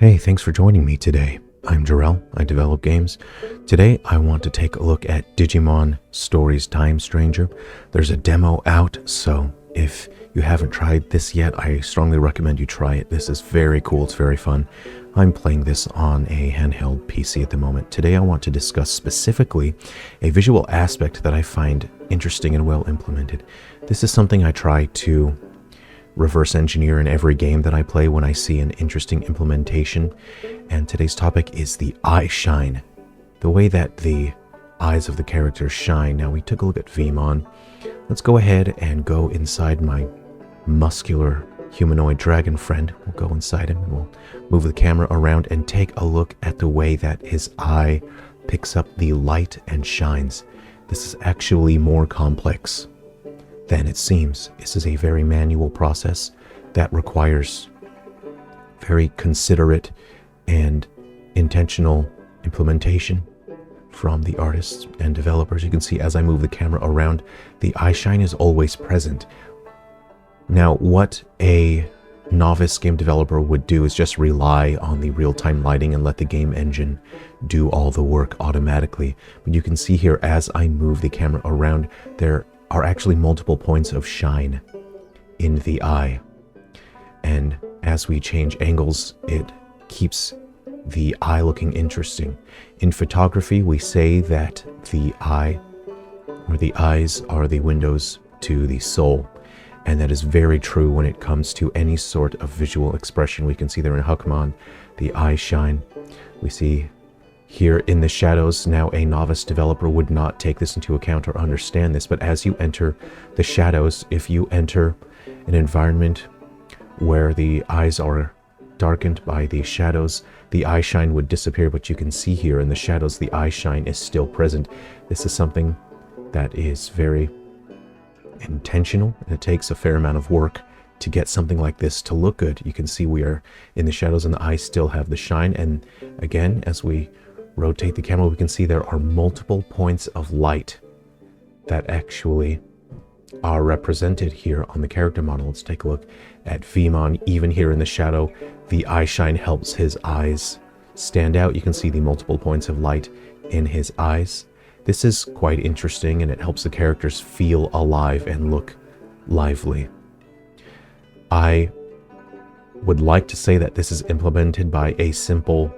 Hey, thanks for joining me today. I'm Jerrel, I develop games. Today I want to take a look at Digimon Story Time Stranger. There's a demo out, so if you haven't tried this yet, I strongly recommend you try it. This is very cool, it's very fun. I'm playing this on a handheld PC at the moment. Today I want to discuss specifically a visual aspect that I find interesting and well implemented. This is something I try to reverse engineer in every game that I play when I see an interesting implementation, and today's topic is the eye shine. The way that the eyes of the characters shine. Now we took a look at Vmon. Let's go ahead and go inside my muscular humanoid dragon friend. We'll go inside him and we'll move the camera around and take a look at the way that his eye picks up the light and shines. This is actually more complex than it seems. This is a very manual process that requires very considerate and intentional implementation from the artists and developers. You can see as I move the camera around, the eye shine is always present. Now, what a novice game developer would do is just rely on the real-time lighting and let the game engine do all the work automatically. But you can see here as I move the camera around, there are actually multiple points of shine in the eye. And as we change angles, it keeps the eye looking interesting. In photography, we say that the eye, or the eyes, are the windows to the soul. And that is very true when it comes to any sort of visual expression. We can see there in Huckmon, the eye shine. We see here in the shadows. Now a novice developer would not take this into account or understand this, but as you enter the shadows, if you enter an environment where the eyes are darkened by the shadows, the eye shine would disappear, but you can see here in the shadows the eye shine is still present. This is something that is very intentional, and it takes a fair amount of work to get something like this to look good. You can see we are in the shadows and the eyes still have the shine, and again, as we rotate the camera, we can see there are multiple points of light that actually are represented here on the character model. Let's take a look at Vmon. Even here in the shadow, the eye shine helps his eyes stand out. You can see the multiple points of light in his eyes. This is quite interesting, and it helps the characters feel alive and look lively. I would like to say that this is implemented by a simple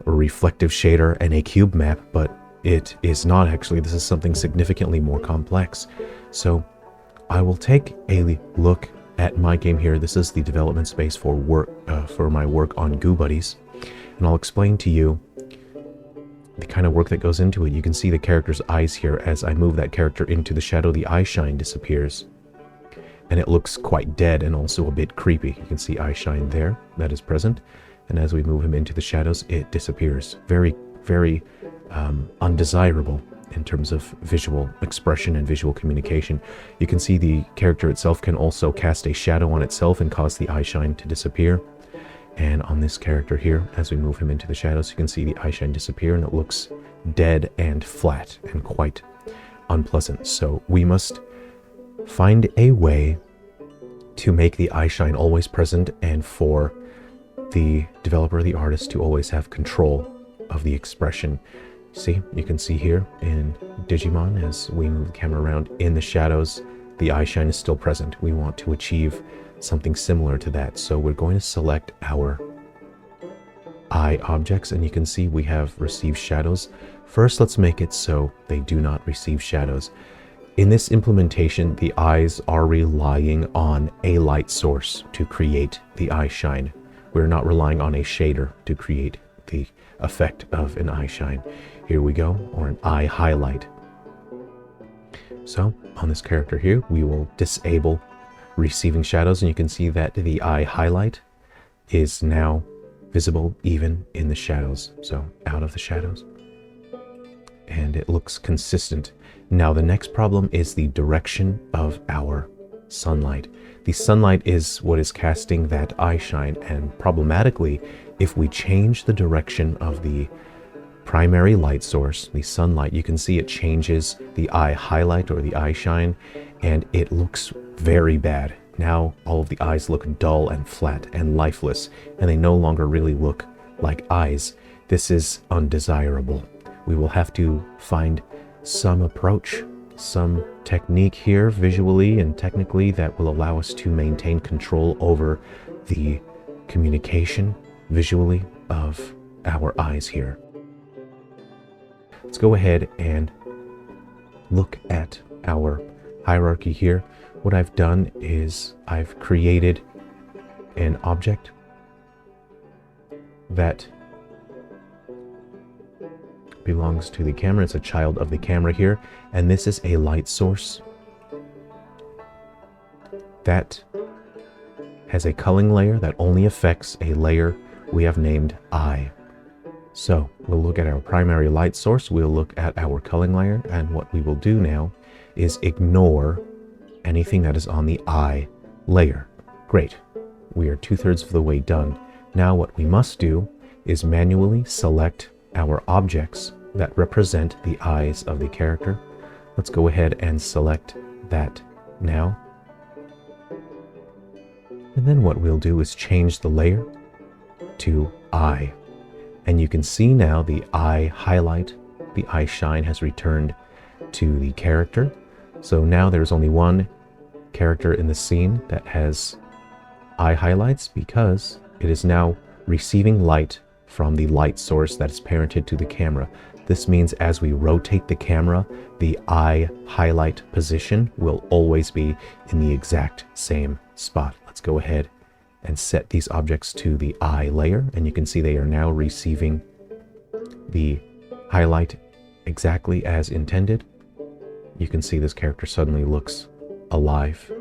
reflective shader and a cube map, but it is not actually. This is something significantly more complex. So I will take a look at my game here. This is the development space for my work on Goo Buddies, and I'll explain to you the kind of work that goes into it. You can see the character's eyes here. As I move that character into the shadow, the eye shine disappears, and it looks quite dead and also a bit creepy. You can see eye shine there, that is present. And as we move him into the shadows, it disappears. Very, very undesirable in terms of visual expression and visual communication. You can see the character itself can also cast a shadow on itself and cause the eye shine to disappear. And on this character here, as we move him into the shadows, you can see the eye shine disappear, and it looks dead and flat and quite unpleasant. So we must find a way to make the eye shine always present, and for the developer, the artist, to always have control of the expression. See, you can see here in Digimon, as we move the camera around in the shadows, the eye shine is still present. We want to achieve something similar to that, so we're going to select our eye objects, and you can see we have received shadows. First, let's make it so they do not receive shadows. In this implementation, the eyes are relying on a light source to create the eye shine. We're not relying on a shader to create the effect of an eye shine. Here we go, or an eye highlight. So on this character here, we will disable receiving shadows, and you can see that the eye highlight is now visible even in the shadows. So out of the shadows, and it looks consistent. Now the next problem is the direction of our sunlight. The sunlight is what is casting that eye shine, and problematically, if we change the direction of the primary light source, the sunlight, you can see it changes the eye highlight or the eye shine, and it looks very bad. Now all of the eyes look dull and flat and lifeless, and they no longer really look like eyes. This is undesirable. We will have to find some approach, some technique here visually and technically that will allow us to maintain control over the communication visually of our eyes here. Let's go ahead and look at our hierarchy here. What I've done is I've created an object that belongs to the camera. It's a child of the camera here, and this is a light source that has a culling layer that only affects a layer we have named eye. So we'll look at our primary light source, we'll look at our culling layer, and what we will do now is ignore anything that is on the eye layer. Great. We are 2/3 of the way done. Now what we must do is manually select our objects that represent the eyes of the character. Let's go ahead and select that now. And then what we'll do is change the layer to eye. And you can see now the eye highlight, the eye shine has returned to the character. So now there's only one character in the scene that has eye highlights because it is now receiving light from the light source that is parented to the camera. This means as we rotate the camera, the eye highlight position will always be in the exact same spot. Let's go ahead and set these objects to the eye layer, and you can see they are now receiving the highlight exactly as intended. You can see this character suddenly looks alive.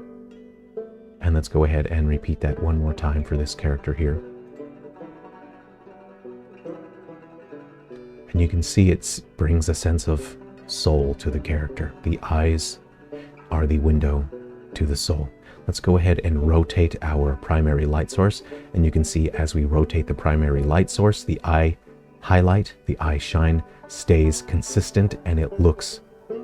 And let's go ahead and repeat that one more time for this character here. And you can see it brings a sense of soul to the character. The eyes are the window to the soul. Let's go ahead and rotate our primary light source. And you can see as we rotate the primary light source, the eye highlight, the eye shine stays consistent and it looks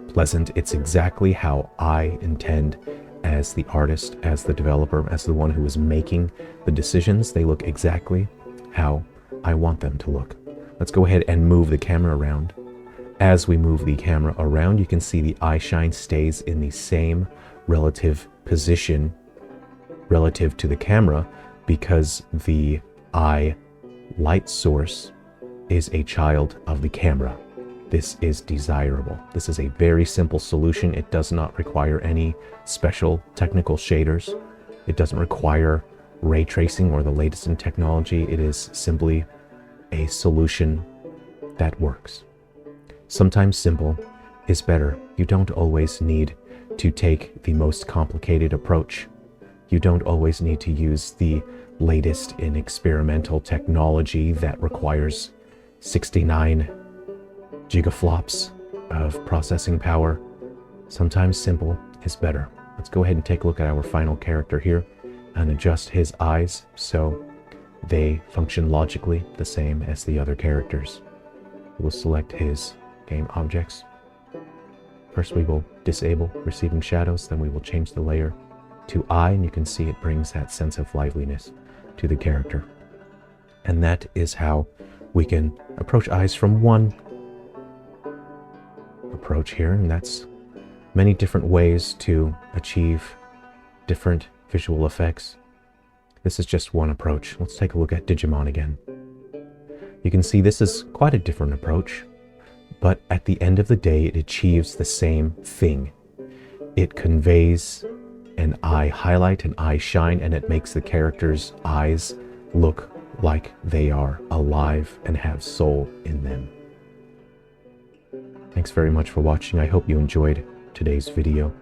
pleasant. It's exactly how I intend as the artist, as the developer, as the one who is making the decisions. They look exactly how I want them to look. Let's go ahead and move the camera around. As we move the camera around, you can see the eye shine stays in the same relative position relative to the camera because the eye light source is a child of the camera. This is desirable. This is a very simple solution. It does not require any special technical shaders. It doesn't require ray tracing or the latest in technology. It is simply a solution that works. Sometimes simple is better. You don't always need to take the most complicated approach. You don't always need to use the latest in experimental technology that requires 69 gigaflops of processing power. Sometimes simple is better. Let's go ahead and take a look at our final character here and adjust his eyes so they function logically the same as the other characters. We'll select his game objects. First we will disable receiving shadows, then we will change the layer to eye, and you can see it brings that sense of liveliness to the character. And that is how we can approach eyes from one approach here, and that's many different ways to achieve different visual effects. This is just one approach. Let's take a look at Digimon again. You can see this is quite a different approach, but at the end of the day, it achieves the same thing. It conveys an eye highlight, an eye shine, and it makes the character's eyes look like they are alive and have soul in them. Thanks very much for watching. I hope you enjoyed today's video.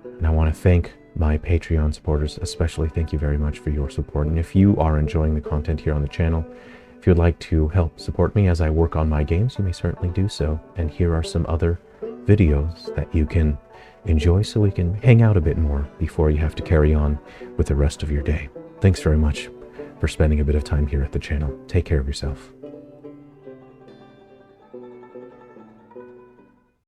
And I want to thank my Patreon supporters, especially. Thank you very much for your support. And if you are enjoying the content here on the channel, if you'd like to help support me as I work on my games, you may certainly do so. And here are some other videos that you can enjoy so we can hang out a bit more before you have to carry on with the rest of your day. Thanks very much for spending a bit of time here at the channel. Take care of yourself.